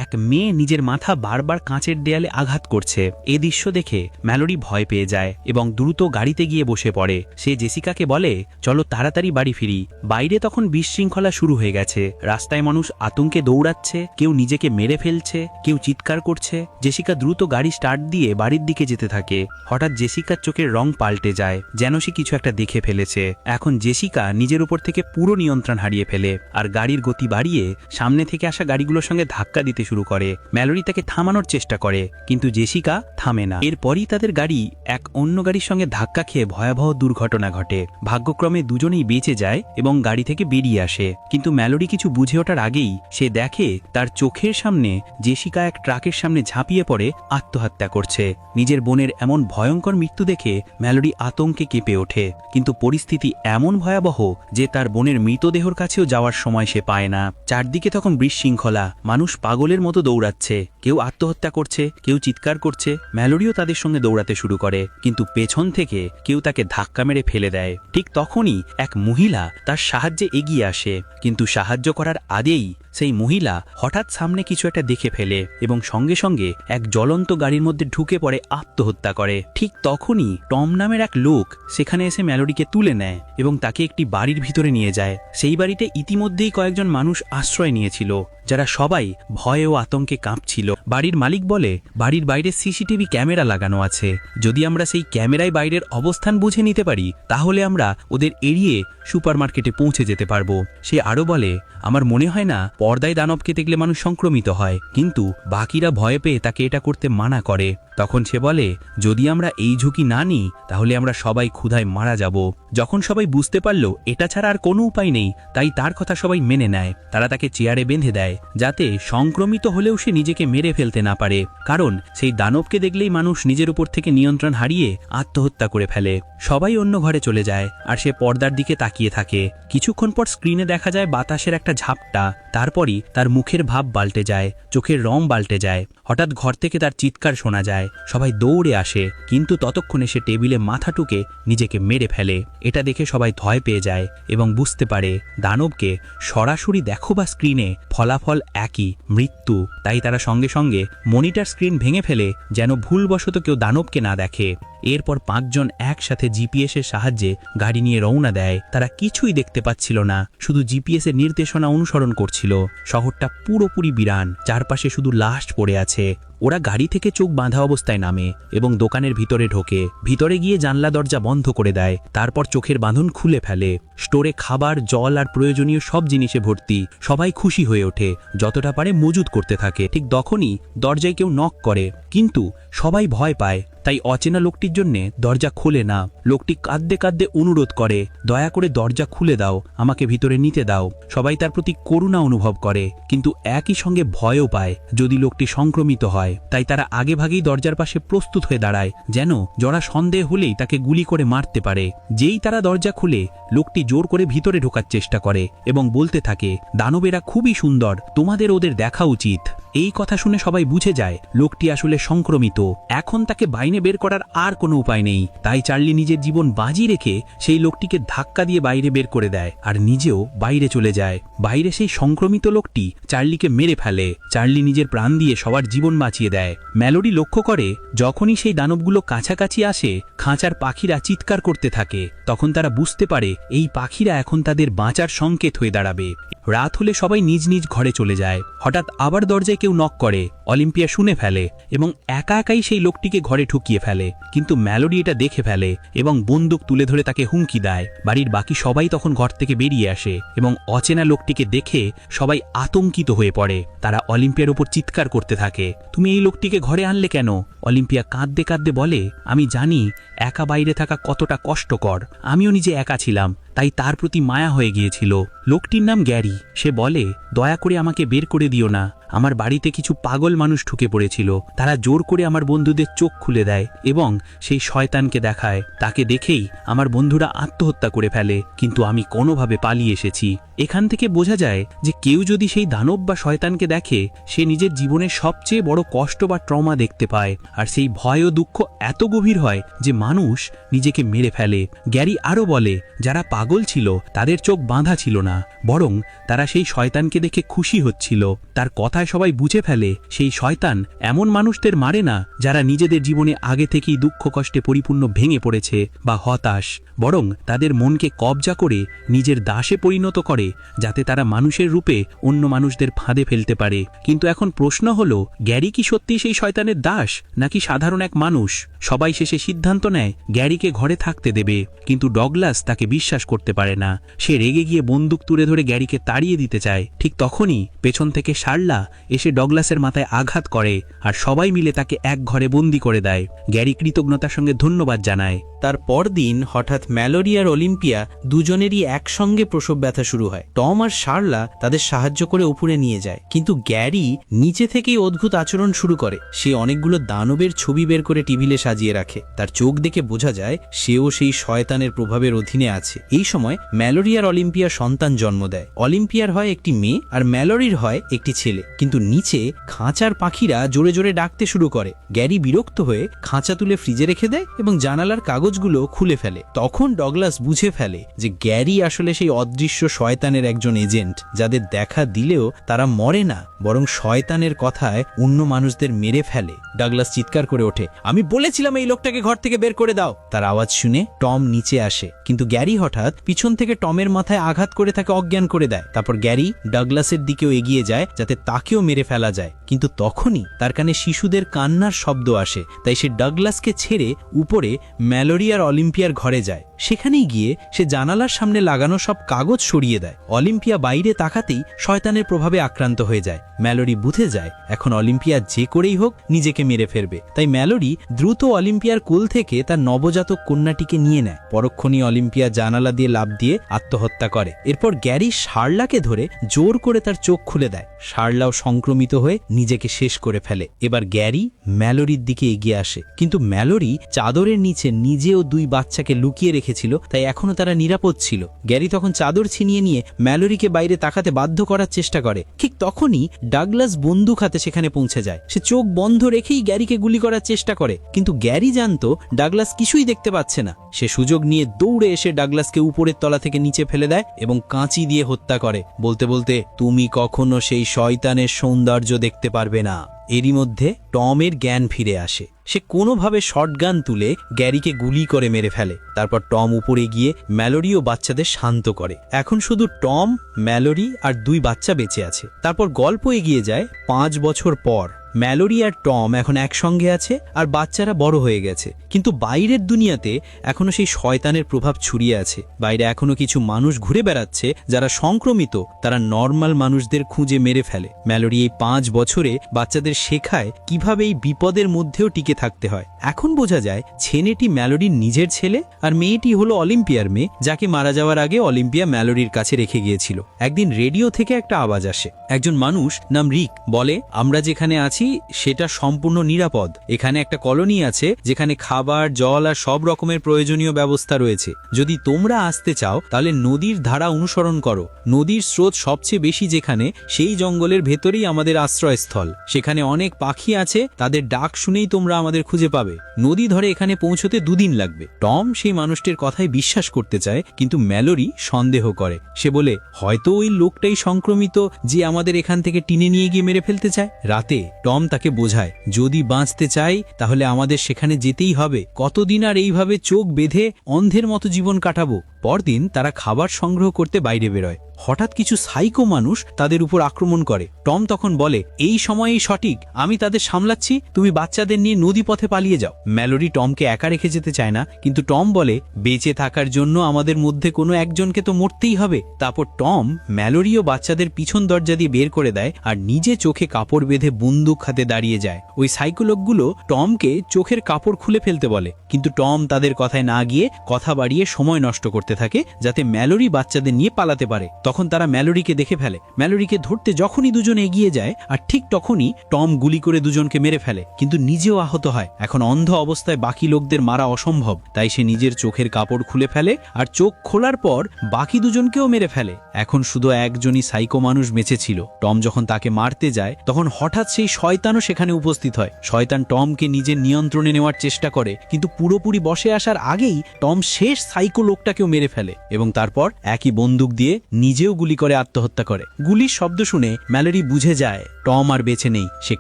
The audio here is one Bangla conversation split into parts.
এক মেয়ে নিজের মাথা বারবার কাঁচের দেয়ালে আঘাত করছে। এ দৃশ্য দেখে ম্যালোরি ভয় পেয়ে যায় এবং দ্রুত গাড়িতে গিয়ে বসে পড়ে। সে জেসিকাকে বলে, চলো তাড়াতাড়ি বাড়ি ফিরি। বাইরে তখন বিশৃঙ্খলা শুরু হয়ে গেছে। রাস্তায় মানুষ আতঙ্কে দৌড়াচ্ছে, কেউ নিজেকে মেরে ফেলছে, কেউ চিৎকার করছে। জেসিকা দ্রুত গাড়ি স্টার্ট দিয়ে বাড়ির দিকে যেতে থাকে। হঠাৎ জেসিকার চোখের রং পাল্টে যায়, যেন সে কিছু একটা দেখে ফেলেছে। এখন জেসিকা নিজের উপর থেকে পুরো নিয়ন্ত্রণ হারিয়ে ফেলে আর গাড়ির গতি বাড়িয়ে সামনে থেকে আসা গাড়িগুলোর সঙ্গে ধাক্কা দিতে শুরু করে। ম্যালোরি তাকে থামানোর চেষ্টা করে, কিন্তু জেসিকা থামে না। এরপরই তাদের গাড়ি এক অন্য গাড়ির সঙ্গে ধাক্কা খেয়ে ভয়াবহ দুর্ঘটনা ঘটে। ভাগ্যক্রমে দুজনেই বেঁচে যায় এবং গাড়ি থেকে বেরিয়ে আসে। কিন্তু ম্যালোরি কিছু বুঝে ওঠার আগেই সে দেখে তার চোখের সামনে জেসিকা এক ট্রাকের সামনে ঝাঁপিয়ে পড়ে আত্মহত্যা করছে। নিজের বোনের এমন ভয়ঙ্কর মৃত্যু দেখে ম্যালোরি আতঙ্কে কেঁপে ওঠে, কিন্তু পরিস্থিতি এমন ভয়াবহ যে তার বোনের মৃতদেহর কাছেও যাওয়ার সময় সে পায় না। চারদিকে তখন বিশৃঙ্খলা, মানুষ পাগলের মতো দৌড়াচ্ছে, কেউ আত্মহত্যা করছে, কেউ চিৎকার করছে। ম্যালোরিও তাদের সঙ্গে দৌড়াতে শুরু করে, কিন্তু পেছন থেকে কেউ তাকে ধাক্কা মেরে ফেলে দেয়। ঠিক তখনই এক মহিলা তার সাহায্যে এগিয়ে আসে, কিন্তু সাহায্য করার আগেই সেই মহিলা হঠাৎ সামনে কিছু একটা দেখে ফেলে এবং সঙ্গে সঙ্গে এক জ্বলন্ত গাড়ির মধ্যে ঢুকে পড়ে আত্মহত্যা করে। ঠিক তখনই টম নামের এক লোক সেখানে এসে ম্যালোরিকে তুলে নেয় এবং তাকে একটি বাড়ির ভিতরে নিয়ে যায়। সেই বাড়িতে ইতিমধ্যেই কয়েকজন মানুষ আশ্রয় নিয়েছিল, যারা সবাই ভয়ে ও আতঙ্কে কাঁপছিল। বাড়ির মালিক বলে, বাড়ির বাইরে সিসিটিভি ক্যামেরা লাগানো আছে, যদি আমরা সেই ক্যামেরায় বাইরের অবস্থান বুঝে নিতে পারি তাহলে আমরা ওদের এড়িয়ে সুপারমার্কেটে পৌঁছে যেতে পারবো। সে আরো বলে, আমার মনে হয় না পর্দায় দানবকে দেখলে মানুষ সংক্রমিত হয়, কিন্তু বাকিরা ভয় পেয়ে তাকে এটা করতে মানা করে। তখন সে বলে, যদি আমরা এই ঝুঁকি না নিই তাহলে আমরা সবাই ক্ষুধায় মারা যাব। যখন সবাই বুঝতে পারল এটা ছাড়া আর কোনো উপায় নেই, তাই তার কথা সবাই মেনে নেয়। তারা তাকে চেয়ারে বেঁধে দেয়, যাতে সংক্রমিত হলেও সে নিজেকে মেরে ফেলতে না পারে, কারণ সেই দানবকে দেখলেই মানুষ নিজের উপর থেকে নিয়ন্ত্রণ হারিয়ে আত্মহত্যা করে ফেলে। সবাই অন্য ঘরে চলে যায় আর সে পর্দার দিকে তাকিয়ে থাকে। কিছুক্ষণ পর স্ক্রিনে দেখা যায় বাতাসের একটা ঝাপটা, তারপরই তার মুখের ভাব পাল্টে যায়, চোখের রং পাল্টে যায়। হঠাৎ ঘর থেকে তার চিৎকার শোনা যায়, সবাই দৌড়ে আসে, কিন্তু ততক্ষণে সে টেবিলে মাথা ঠুকে নিজেকে মেরে ফেলে। এটা দেখে সবাই ভয় পেয়ে যায় এবং বুঝতে পারে দানবকে সরাসরি দেখো বা স্ক্রিনে ফলাফল একই, মৃত্যু। তাই তারা সঙ্গে সঙ্গে মনিটর স্ক্রিন ভেঙে ফেলে, যেন ভুলবশত কেউ দানবকে না দেখে। এরপর 5 জন একসাথে জিপিএস এর সাহায্যে গাড়ি নিয়ে রওনা দেয়। তারা কিছুই দেখতে পাচ্ছিল না, শুধু জিপিএস এর নির্দেশনা অনুসরণ করছিল। শহরটা পুরোপুরি বিরান, চারপাশে শুধু লাশ পড়ে আছে। ওরা গাড়ি থেকে চোখ বাঁধা অবস্থায় নামে এবং দোকানের ভিতরে ঢোকে। ভিতরে গিয়ে জানলা দরজা বন্ধ করে দেয়, তারপর চোখের বাঁধন খুলে ফেলে। স্টোরে খাবার, জল আর প্রয়োজনীয় সব জিনিসে ভর্তি। সবাই খুশি হয়ে ওঠে, যতটা পারে মজুদ করতে থাকে। ঠিক তখনই দরজায় কেউ নক করে, কিন্তু সবাই ভয় পায়, তাই অচেনা লোকটির জন্য দরজা খোলে না। লোকটি কাঁদতে কাঁদতে অনুরোধ করে, দয়া করে দরজা খুলে দাও, আমাকে ভিতরে নিতে দাও। সবাই তার প্রতি করুণা অনুভব করে, কিন্তু একই সঙ্গে ভয়ও পায় যদি লোকটি সংক্রমিত হয়। তাই তারা আগেভাগেই দরজার পাশে প্রস্তুত হয়ে দাঁড়ায়, যেন জরা সন্দেহ হলেই তাকে গুলি করে মারতে পারে। যেই তারা দরজা খুলে, লোকটি জোর করে ভিতরে ঢোকার চেষ্টা করে এবং বলতে থাকে, দানবেরা খুবই সুন্দর, তোমাদের ওদের দেখা উচিত। এই কথা শুনে সবাই বুঝে যায় লোকটি আসলে সংক্রমিত। এখন তাকে বাইরে বের করার আর কোনো উপায় নেই, তাই চার্লি নিজের জীবন বাজি রেখে সেই লোকটিকে ধাক্কা দিয়ে বাইরে বের করে দেয় আর নিজেও বাইরে চলে যায়। বাইরে সেই সংক্রমিত লোকটি চার্লিকে মেরে ফেলে। চার্লি নিজের প্রাণ দিয়ে সবার জীবন বাঁচিয়ে দেয়। ম্যালোরি লক্ষ্য করে, যখনই সেই দানবগুলো কাছাকাছি আসে, খাঁচার পাখিরা চিৎকার করতে থাকে। তখন তারা বুঝতে পারে এই পাখিরা এখন তাদের বাঁচার সংকেত হয়ে দাঁড়াবে। রাত হলে সবাই নিজ নিজ ঘরে চলে যায়। হঠাৎ আবার দরজায় কেউ নক করে। অলিম্পিয়া শুনে ফেলে এবং একা একাই সেই লোকটিকে ঘরে ঢুকিয়ে ফেলে, কিন্তু ম্যালোরি এটা দেখে ফেলে এবং বন্দুক তুলে ধরে তাকে হুমকি দেয়। বাড়ির বাকি সবাই তখন ঘর থেকে বেরিয়ে আসে এবং অচেনা লোকটিকে দেখে সবাই আতঙ্কিত হয়ে পড়ে। তারা অলিম্পিয়ার উপর চিৎকার করতে থাকে, তুমি এই লোকটিকে ঘরে আনলে কেন? অলিম্পিয়া কাঁদতে কাঁদতে বলে, আমি জানি একা বাইরে থাকা কতটা কষ্টকর, আমিও নিজে একা ছিলাম, তাই তার প্রতি মায়া হয়ে গিয়েছিল। লোকটির নাম গ্যারি। সে বলে, দয়া করে আমাকে বের করে দিও না, আমার বাড়িতে কিছু পাগল মানুষ ঢুকে পড়েছিল, তারা জোর করে আমার বন্ধুদের চোখ খুলে দেয় এবং সেই শয়তানকে দেখায়। তাকে দেখেই আমার বন্ধুরা আত্মহত্যা করে ফেলে, কিন্তু আমি কোনোভাবে পালিয়ে এসেছি। এখান থেকে বোঝা যায় যে কেউ যদি সেই দানব বা শয়তানকে দেখে, সে নিজের জীবনের সবচেয়ে বড় কষ্ট বা ট্রমা দেখতে পায়, আর সেই ভয় ও দুঃখ এত গভীর হয় যে মানুষ নিজেকে মেরে ফেলে। গ্যারি আরও বলে, যারা পাগল ছিল তাদের চোখ বাঁধা ছিল না, বরং তারা সেই শয়তানকে দেখে খুশি হচ্ছিল। তার কথা কথায় সবাই বুঝে ফেলে সেই শয়তান এমন মানুষদের মারে না যারা নিজেদের জীবনে আগে থেকেই দুঃখ কষ্টে পরিপূর্ণ ভেঙে পড়েছে বা হতাশ, বরং তাদের মনকে কবজা করে নিজের দাসে পরিণত করে যাতে তারা মানুষের রূপে অন্য মানুষদের ফাঁদে ফেলতে পারে। কিন্তু এখন প্রশ্ন হলো, গ্যারি কি সত্যি সেই শয়তানের দাস নাকি সাধারণ এক মানুষ? সবাই শেষে সিদ্ধান্ত নেয় গ্যারিকে ঘরে থাকতে দেবে, কিন্তু ডগলাস তাকে বিশ্বাস করতে পারে না। সে রেগে গিয়ে বন্দুক তুলে ধরে গ্যারিকে তাড়িয়ে দিতে চায়। ঠিক তখনই পেছন থেকে শার্লা এসে ডগলাসের মাথায় আঘাত করে আর সবাই মিলে তাকে এক ঘরে বন্দি করে দেয়। গ্যারি কৃতজ্ঞতার সঙ্গে ধন্যবাদ জানায়। তার পরদিন হঠাৎ ম্যালোরি আর অলিম্পিয়া দুজনেরই একসঙ্গে প্রসব ব্যথা শুরু হয়। টম আর শার্লা তাদের সাহায্য করে উপরে নিয়ে যায়, কিন্তু গ্যারি নিচে থেকেই অদ্ভুত আচরণ শুরু করে। সে অনেকগুলো দানবের ছবি বের করে টেবিলে সাজিয়ে রাখে। তার চোখ দেখে বোঝা যায় সেও সেই শয়তানের প্রভাবের অধীনে আছে। এই সময় ম্যালোরি আর অলিম্পিয়া সন্তান জন্ম দেয়। অলিম্পিয়ার হয় একটি মেয়ে আর ম্যালোরির হয় একটি ছেলে। কিন্তু নিচে খাঁচার পাখিরা জোরে জোরে ডাকতে শুরু করে। গ্যারি বিরক্ত হয়ে খাঁচা তুলে ফ্রিজে রেখে দেয় এবং জানালার কাগজগুলো খুলে ফেলে। তখন ডগলাস বুঝে ফেলে যে গ্যারি আসলে সেই অদৃশ্য শয়তানের একজন এজেন্ট, যাদের দেখা দিলেও তারা মরে না, বরং শয়তানের কথায় অন্য মানুষদের মেরে ফেলে। ডগলাস চিৎকার করে ওঠে, আমি বলেছিলাম এই লোকটাকে ঘর থেকে বের করে দাও। তার আওয়াজ শুনে টম নিচে আসে, কিন্তু গ্যারি হঠাৎ পিছন থেকে টমের মাথায় আঘাত করে তাকে অজ্ঞান করে দেয়। তারপর গ্যারি ডগলাসের দিকেও এগিয়ে যায় যাতে তাকেও মেরে ফেলা যায়, কিন্তু তখনই তার কানে শিশুদের কান্নার শব্দ আসে। তাই সে ডগলাসকে ছেড়ে উপরে ম্যালোরি আর অলিম্পিয়ার ঘরে যায়। সেখানেই গিয়ে সে জানালার সামনে লাগানো সব কাগজ সরিয়ে দেয়। অলিম্পিয়া বাইরে তাকাতেই শয়তানের প্রভাবে আক্রান্ত হয়ে যায়। ম্যালোরি বুঝে যায় এখন অলিম্পিয়া যে করেই হোক নিজেকে মেরে ফেলবে। তাই ম্যালোরি দ্রুত অলিম্পিয়ার কোল থেকে তার নবজাতক কন্যাটিকে নিয়ে নেয়। পরক্ষণই অলিম্পিয়া জানালা দিয়ে লাফ দিয়ে আত্মহত্যা করে। এরপর গ্যারি শার্লাকে ধরে জোর করে তার চোখ খুলে দেয়। শার্লাও সংক্রমিত হয়ে নিজেকে শেষ করে ফেলে। এবার গ্যারি ম্যালোরির দিকে এগিয়ে আসে, কিন্তু ম্যালোরি চাদরের নিচে নিজেও দুই বাচ্চাকে লুকিয়ে রেখেছিল, তাই এখনো তারা নিরাপদ ছিল। গ্যারি তখন চাদর ছিনিয়ে নিয়ে ম্যালোরিকে বাইরে তাকাতে বাধ্য করার চেষ্টা করে। ঠিক তখনই ডাগলাস বন্দুক হাতে সেখানে পৌঁছে যায়। সে চোখ বন্ধ রেখেই গ্যারিকে গুলি করার চেষ্টা করে, কিন্তু গ্যারি জানতো ডাগলাস কিছুই দেখতে পাচ্ছে না। সে সুযোগ নিয়ে দৌড়ে এসে ডাগলাসকে উপরের তলা থেকে নিচে ফেলে দেয় এবং কাঁচি দিয়ে হত্যা করে, বলতে বলতে, তুমি কখনো সেই শয়তানের সৌন্দর্য দেখতে পারবে না। এরই মধ্যে টমের জ্ঞান ফিরে আসে। সে কোনোভাবে শটগান তুলে গ্যারিকে গুলি করে মেরে ফেলে। তারপর টম উপরে গিয়ে ম্যালোরি ও বাচ্চাদের শান্ত করে। এখন শুধু টম, ম্যালোরি আর দুই বাচ্চা বেঁচে আছে। তারপর গল্প এগিয়ে যায় 5 বছর পর। ম্যালোরি আর টম এখন একসঙ্গে আছে আর বাচ্চারা বড় হয়ে গেছে, কিন্তু বাইরের দুনিয়াতে এখনো সেই শয়তানের প্রভাব ছড়িয়ে আছে। বাইরে এখনো কিছু মানুষ ঘুরে বেড়াচ্ছে যারা সংক্রমিত, তারা নর্মাল মানুষদের খুঁজে মেরে ফেলে। ম্যালোরি এই 5 বছরে বাচ্চাদের শেখায় কিভাবে এই বিপদের মধ্যেও টিকে থাকতে হয়। এখন বোঝা যায় ছেলেটি ম্যালোরির নিজের ছেলে আর মেয়েটি হলো অলিম্পিয়ার মেয়ে, যাকে মারা যাওয়ার আগে অলিম্পিয়া ম্যালোরির কাছে রেখে গিয়েছিল। একদিন রেডিও থেকে একটা আওয়াজ আসে। একজন মানুষ নাম রিক বলে, আমরা যেখানে আছি সেটা সম্পূর্ণ নিরাপদ। এখানে একটা কলোনি আছে যেখানে খাবার, জল আর সব রকমের প্রয়োজনীয় ব্যবস্থা রয়েছে। যদি তোমরা আসতে চাও তাহলে নদীর ধারা অনুসরণ করো। নদীর স্রোত সবচেয়ে বেশি যেখানে, সেই জঙ্গলের ভেতরেই আমাদের আশ্রয়স্থল। সেখানে অনেক পাখি আছে, তাদের ডাক শুনেই তোমরা আমাদের খুঁজে পাবে। নদী ধরে এখানে পৌঁছতে 2 দিন লাগবে। টম সেই মানুষটির কথায় বিশ্বাস করতে চায়, কিন্তু ম্যালোরি সন্দেহ করে। সে বলে, হয়তো ওই লোকটাই সংক্রমিত যে আমাদের এখান থেকে টেনে নিয়ে গিয়ে মেরে ফেলতে চায়। রাতে টম তাকে বোঝায়, যদি বাঁচতে চাই তাহলে আমাদের সেখানে যেতেই হবে। কতদিন আর এইভাবে চোখ বেঁধে অন্ধের মতো জীবন কাটাবো? পরদিন তারা খাবার সংগ্রহ করতে বাইরে বেরোয়। হঠাৎ কিছু সাইকো মানুষ তাদের উপর আক্রমণ করে। টম তখন বলে, এই সময়ই সঠিক, আমি তাদের সামলাচ্ছি, তুমি বাচ্চাদের নিয়ে নদী পথে পালিয়ে যাও। ম্যালোরি টমকে একা রেখে যেতে চায় না, কিন্তু টম বলে, বেঁচে থাকার জন্য আমাদের মধ্যে কোনো একজনকে তো মরতেই হবে। তারপর টম ম্যালোরি ও বাচ্চাদের পিছন দরজা দিয়ে বের করে দেয় আর নিজে চোখে কাপড় বেঁধে বন্দুক হাতে দাঁড়িয়ে যায়। ওই সাইকোলগুলো টমকে চোখের কাপড় খুলে ফেলতে বলে, কিন্তু টম তাদের কথায় না গিয়ে কথা বাড়িয়ে সময় নষ্ট করতে থাকে যাতে ম্যালোরি বাচ্চাদের নিয়ে পালাতে পারে। তখন তারা ম্যালোরিকে দেখে ফেলে। ম্যালোরিকে ধরতে যখনই দুজনে এগিয়ে যায়, আর ঠিক তখনই টম গুলি করে দুজনকে মেরে ফেলে, কিন্তু নিজেও আহত হয়। এখন অন্ধ অবস্থায় বাকি লোকদের মারা অসম্ভব, তাই সে নিজের চোখের কাপড় খুলে ফেলে আর চোখ খোলার পর বাকি দুজনকেও মেরে ফেলে। এখন শুধু একজনই সাইকো মানুষ বেঁচে ছিল। টম যখন তাকে মারতে যায় তখন হঠাৎ সেই শয়তানও সেখানে উপস্থিত হয়। শয়তান টমকে নিজের নিয়ন্ত্রণে নেওয়ার চেষ্টা করে, কিন্তু পুরোপুরি বসে আসার আগেই টম শেষ সাইকো লোকটাকেও মেরে ফেলে এবং তারপর একই বন্দুক দিয়ে নিজে নিজেও গুলি করে আত্মহত্যা করে। গুলির শব্দ শুনে ম্যালোরি বুঝে যায় টম আর বেঁচে নেই। সে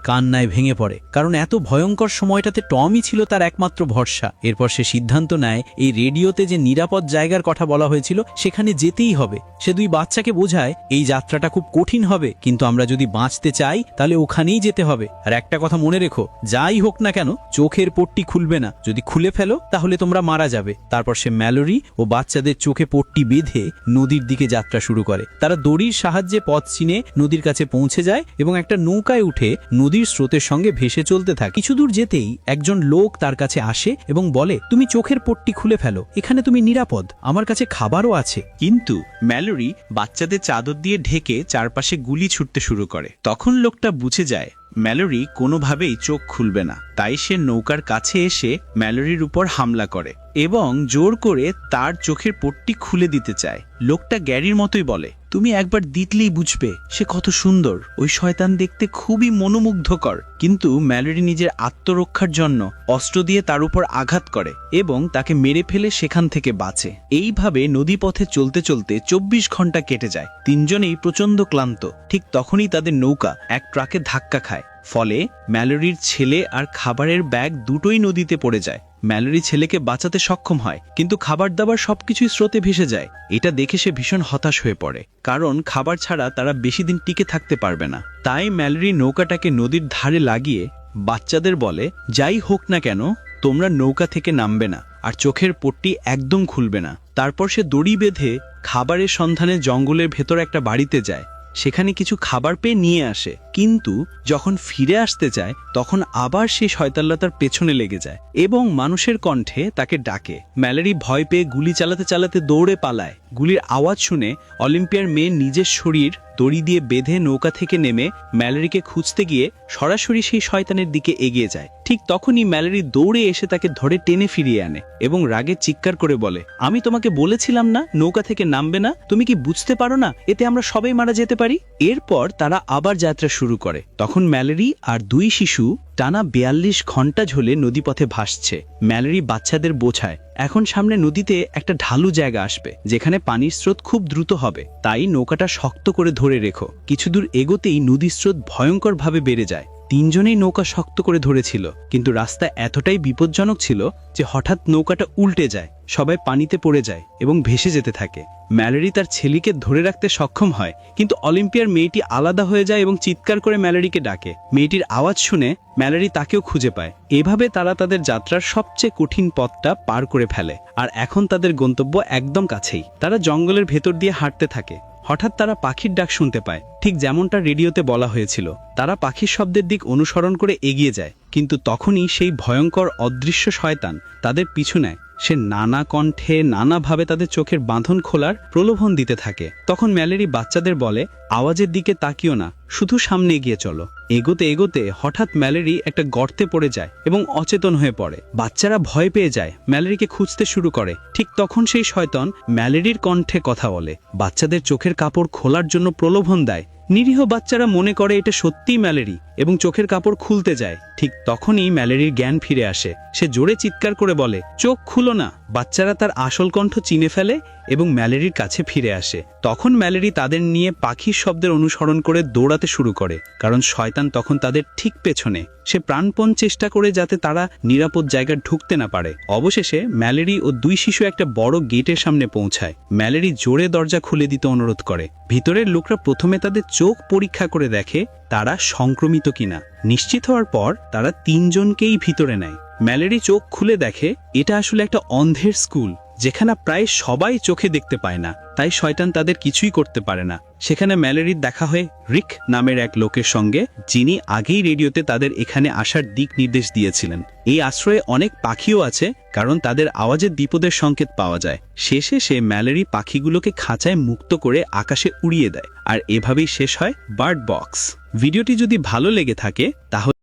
কান্নায় ভেঙে পড়ে, কারণ এত ভয়ঙ্কর সময়টাতে টমই ছিল তার একমাত্র ভরসা। এরপর সে সিদ্ধান্ত নেয় এই রেডিওতে যে নিরাপদ জায়গার কথা বলা হয়েছিল সেখানে যেতেই হবে। সে দুই বাচ্চাকে বোঝায় এই যাত্রাটা খুব কঠিন হবে, কিন্তু আমরা যদি বাঁচতে চাই তাহলে ওখানেই যেতে হবে। আর একটা কথা মনে রেখো, যাই হোক না কেন চোখের পট্টি খুলবে না, যদি খুলে ফেলো তাহলে তোমরা মারা যাবে। তারপর সে ম্যালোরি ও বাচ্চাদের চোখে পট্টি বেঁধে নদীর দিকে যাত্রা শুরু করে। তারা দড়ির সাহায্যে পথ চিনে নদীর কাছে পৌঁছে যায় এবং একটা নৌকায় উঠে নদীর স্রোতের সঙ্গে ভেসে চলতে থাকে। কিছু দূর যেতেই একজন লোক তার কাছে আসে এবং বলে, তুমি চোখের পট্টি খুলে ফেলো, এখানে তুমি নিরাপদ, আমার কাছে খাবারও আছে। কিন্তু ম্যালোরি বাচ্চাদের চাদর দিয়ে ঢেকে চারপাশে গুলি ছুটতে শুরু করে। তখন লোকটা বুঝে যায় ম্যালোরি কোনোভাবেই চোখ খুলবে না, তাই সে নৌকার কাছে এসে ম্যালোরির উপর হামলা করে এবং জোর করে তার চোখের পট্টি খুলে দিতে চায়। লোকটা গ্যারির মতোই বলে, তুমি একবার দিতলেই বুঝবে সে কত সুন্দর, ওই শয়তান দেখতে খুবই মনোমুগ্ধকর। কিন্তু ম্যালোরি নিজের আত্মরক্ষার জন্য অস্ত্র দিয়ে তার উপর আঘাত করে এবং তাকে মেরে ফেলে সেখান থেকে বাঁচে। এইভাবে নদীপথে চলতে চলতে 24 ঘন্টা কেটে যায়। তিনজনেই প্রচণ্ড ক্লান্ত। ঠিক তখনই তাদের নৌকা এক ট্রাকে ধাক্কা খায়, ফলে ম্যালোরির ছেলে আর খাবারের ব্যাগ দুটোই নদীতে পড়ে যায়। ম্যালোরি ছেলেকে বাঁচাতে সক্ষম হয়, কিন্তু খাবার দাবার সবকিছুই স্রোতে ভেসে যায়। এটা দেখে সে ভীষণ হতাশ হয়ে পড়ে, কারণ খাবার ছাড়া তারা বেশি দিন টিকে থাকতে পারবে না। তাই ম্যালোরি নৌকাটাকে নদীর ধারে লাগিয়ে বাচ্চাদের বলে, যাই হোক না কেন তোমরা নৌকা থেকে নামবে না আর চোখের পট্টি একদম খুলবে না। তারপর সে দড়ি বেঁধে খাবারের সন্ধানে জঙ্গলের ভেতর একটা বাড়িতে যায়। সেখানে কিছু খাবার পেয়ে নিয়ে আসে, কিন্তু যখন ফিরে আসতে চায় তখন আবার সেই শয়তানরা তার পেছনে লেগে যায় এবং মানুষের কণ্ঠে তাকে ডাকে। ম্যালোরি ভয় পেয়ে গুলি চালাতে চালাতে দৌড়ে পালায়। গুলির আওয়াজ শুনে অলিম্পিয়ার মেয়ে নিজের শরীর দড়ি দিয়ে বেঁধে নৌকা থেকে নেমে ম্যালোরিকে খুঁজতে গিয়ে সরাসরি সেই শয়তানের দিকে এগিয়ে যায়। ঠিক তখনই ম্যালোরি দৌড়ে এসে তাকে ধরে টেনে ফিরিয়ে আনে এবং রাগে চিৎকার করে বলে, আমি তোমাকে বলেছিলাম না নৌকা থেকে নামবে না, তুমি কি বুঝতে পারো না এতে আমরা সবাই মারা যেতে পারি? এরপর তারা আবার যাত্রা শুরু করে। তখন ম্যালোরি আর দুই শিশু টানা 42 ঘন্টা ঝোলে নদীপথে ভাসছে। ম্যালোরি বাচ্চাদের বোঝায় এখন সামনে নদীতে একটা ঢালু জায়গা আসবে যেখানে পানির স্রোত খুব দ্রুত হবে, তাই নৌকাটা শক্ত করে ধরে রেখো। কিছু দূর এগোতেই নদীর স্রোত ভয়ঙ্করভাবে বেড়ে যায়। তিনজনেই নৌকা শক্ত করে ধরেছিল, কিন্তু রাস্তা এতটাই বিপজ্জনক ছিল যে হঠাৎ নৌকাটা উল্টে যায়, সবাই পানিতে পড়ে যায় এবং ভেসে যেতে থাকে। ম্যালোরি তার ছেলেকে ধরে রাখতে সক্ষম হয়, কিন্তু অলিম্পিয়ার মেয়েটি আলাদা হয়ে যায় এবং চিৎকার করে ম্যালোরিকে ডাকে। মেয়েটির আওয়াজ শুনে ম্যালোরি তাকেও খুঁজে পায়। এভাবে তারা তাদের যাত্রার সবচেয়ে কঠিন পথটা পার করে ফেলে, আর এখন তাদের গন্তব্য একদম কাছেই। তারা জঙ্গলের ভেতর দিয়ে হাঁটতে থাকে। হঠাৎ তারা পাখির ডাক শুনতে পায়, ঠিক যেমনটা রেডিওতে বলা হয়েছিল। তারা পাখির শব্দের দিক অনুসরণ করে এগিয়ে যায়, কিন্তু তখনই সেই ভয়ঙ্কর অদৃশ্য শয়তান তাদের পিছু নেয়। সে নানা কণ্ঠে নানাভাবে তাদের চোখের বাঁধন খোলার প্রলোভন দিতে থাকে। তখন ম্যালোরি বাচ্চাদের বলে, আওয়াজের দিকে তাকিও না, শুধু সামনে এগিয়ে চলো। এগোতে এগোতে হঠাৎ ম্যালোরি একটা গর্তে পড়ে যায় এবং অচেতন হয়ে পড়ে। বাচ্চারা ভয় পেয়ে যায়, ম্যালোরিকে খুঁজতে শুরু করে। ঠিক তখন সেই শয়তান ম্যালোরির কণ্ঠে কথা বলে, বাচ্চাদের চোখের কাপড় খোলার জন্য প্রলোভন দেয়। নিরীহ বাচ্চারা মনে করে এটা সত্যিই ম্যালোরি এবং চোখের কাপড় খুলতে যায়। ঠিক তখনই ম্যালোরির জ্ঞান ফিরে আসে। সে জোরে চিৎকার করে বলে, চোখ খুলো না। বাচ্চারা তার আসল কণ্ঠ চিনে ফেলে এবং ম্যালোরির কাছে ফিরে আসে। তখন ম্যালোরি তাদের নিয়ে পাখির শব্দের অনুসরণ করে দৌড়াতে শুরু করে, কারণ শয়তান তখন তাদের ঠিক পেছনে। সে প্রাণপণ চেষ্টা করে যাতে তারা নিরাপদ জায়গায় ঢুকতে না পারে। অবশেষে ম্যালোরি ও দুই শিশু একটা বড় গেটের সামনে পৌঁছায়। ম্যালোরি জোরে দরজা খুলে দিতে অনুরোধ করে। ভিতরের লোকরা প্রথমে তাদের চোখ পরীক্ষা করে দেখে তারা সংক্রমিত কিনা। নিশ্চিত হওয়ার পর তারা তিনজনকেই ভিতরে নেয়। ম্যালোরি চোখ খুলে দেখে এটা আসলে একটা অন্ধের স্কুল, যেখানে প্রায় সবাই চোখে দেখতে পায় না, তাই শয়তান তাদের কিছুই করতে পারে না। সেখানে ম্যালোরির দেখা হয় রিক নামের এক লোকের সঙ্গে, যিনি আগেই রেডিওতে তাদের এখানে আসার দিক নির্দেশ দিয়েছিলেন। এই আশ্রয়ে অনেক পাখিও আছে, কারণ তাদের আওয়াজে বিপদের সংকেত পাওয়া যায়। শেষে সে ম্যালোরি পাখিগুলোকে খাঁচায় মুক্ত করে আকাশে উড়িয়ে দেয়, আর এভাবেই শেষ হয় বার্ড বক্স। ভিডিওটি যদি ভালো লেগে থাকে তাহলে